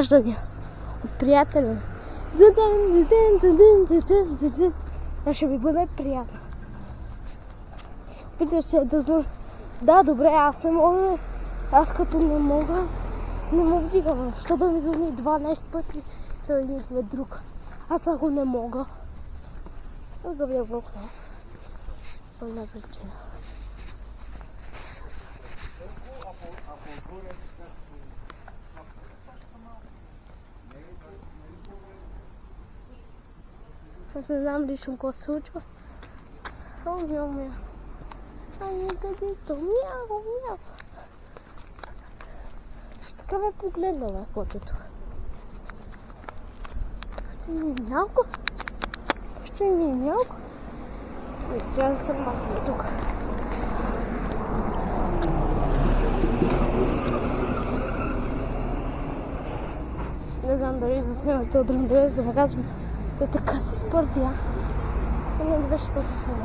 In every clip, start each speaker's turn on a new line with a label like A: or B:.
A: обаждания от приятели. Това ще ми бъде приятно. Питаш се да, добре, аз не мога. Аз като не мога дигам. Що да ми звъни 12 пъти да един след друг. Аз ако не мога, да бях блокнал. По една причина. Аз не знам лично какво се случва. Мяу. Ами където? Мяу. Така ме погледна на котето. Ще ми мялко? Трябва да се махне тук. Не знам дали заснемате от дръндове, да казвам. Той така се спърдя. Не беше точно.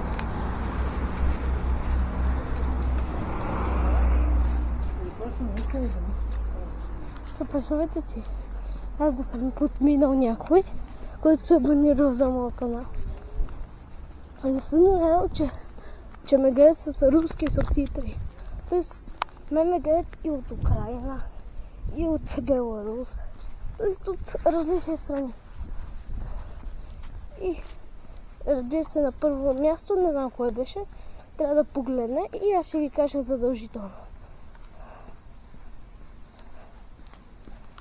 A: Представете си, аз да съм подминал някой, който се абонирал за моя канал. А не съм знаел, че ме гледат с руски субтитри. Тоест, ме гледат и от Украина, и от Беларус. Тоест от различни страни. И разбира се, на първо място, не знам кое беше, трябва да погледне и аз ще ви кажа задължително.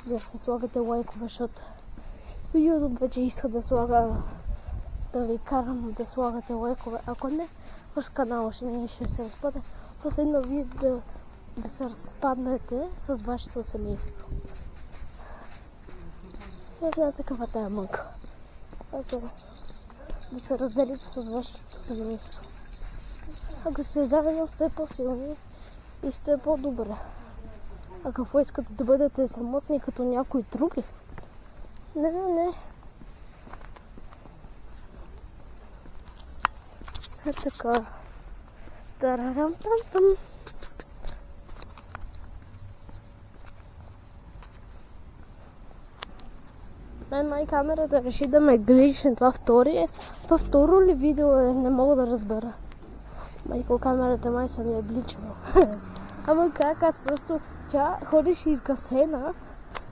A: Да се слагате лайкове, защото YouTube вече иска да ви карам да слагате лайкове. Ако не, ваш канал ще се разпадне. Последно вие да се разпаднете с вашето семейство. Не знаете каква тая мъка. Да се разделите с вашето семейство. Ако сте заедно, сте по-силни и сте по-добре. А какво искате да бъдете самотни като някои други? Не. Е така. Тарарам-там-там. Май камерата реши да ме гличне. Това второ ли видео е? Не мога да разбера. Майко, камерата май съм я гличала. Ама как? Аз просто... Тя ходеше изгасена.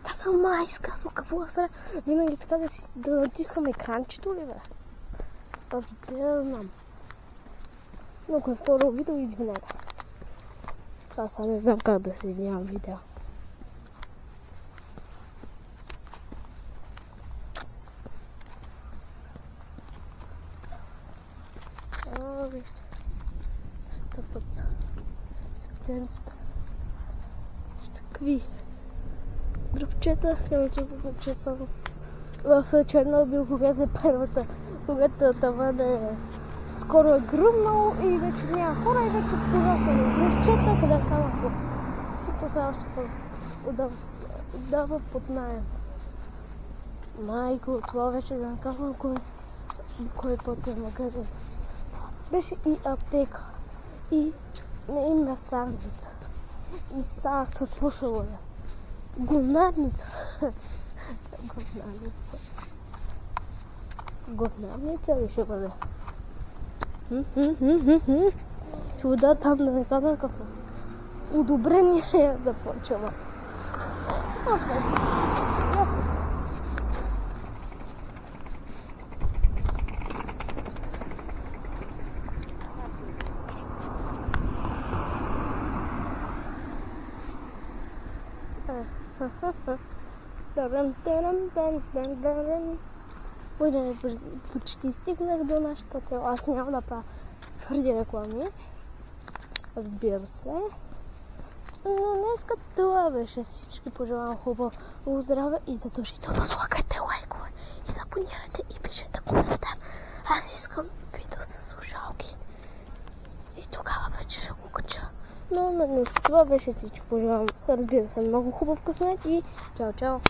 A: Та съм изказал. Какво аз сега? Винаги така да натискам екранчето ли, бе? Аз да знам. Но ако е второ видео, извинете. Сега не знам как да се извинявам видео. Вижте. Цъпът. Цъптенцата. Такви дръвчета. Няма чувството, че съм в Чернобил, когато таван е скоро е гръмнал и вече няма хора и вече пораснали дръвчета, къде камък. И сега още отдава под наем. Майко, това вече да накажем кой път е магазин. Беше и аптека, и месарница. И сега какво ще бъде? Гумнарница. Гумнарница ли ще бъде? Ще бъда там да не казвам какво. Одобрение започва. Успешно. Ясно. Почти стигнах до нашата цел. Аз няма да правя твърди реклами. Разбира се. Но днеска това беше. Всички пожелавам хубаво здраве и задължително слагайте лайкове и се абонирайте и пишете коментар. Аз искам видео с слушалки. И тогава вече ще го кача. Но на днес това беше всичко. Пожелавам, разбира се, много хубав късмет и чао!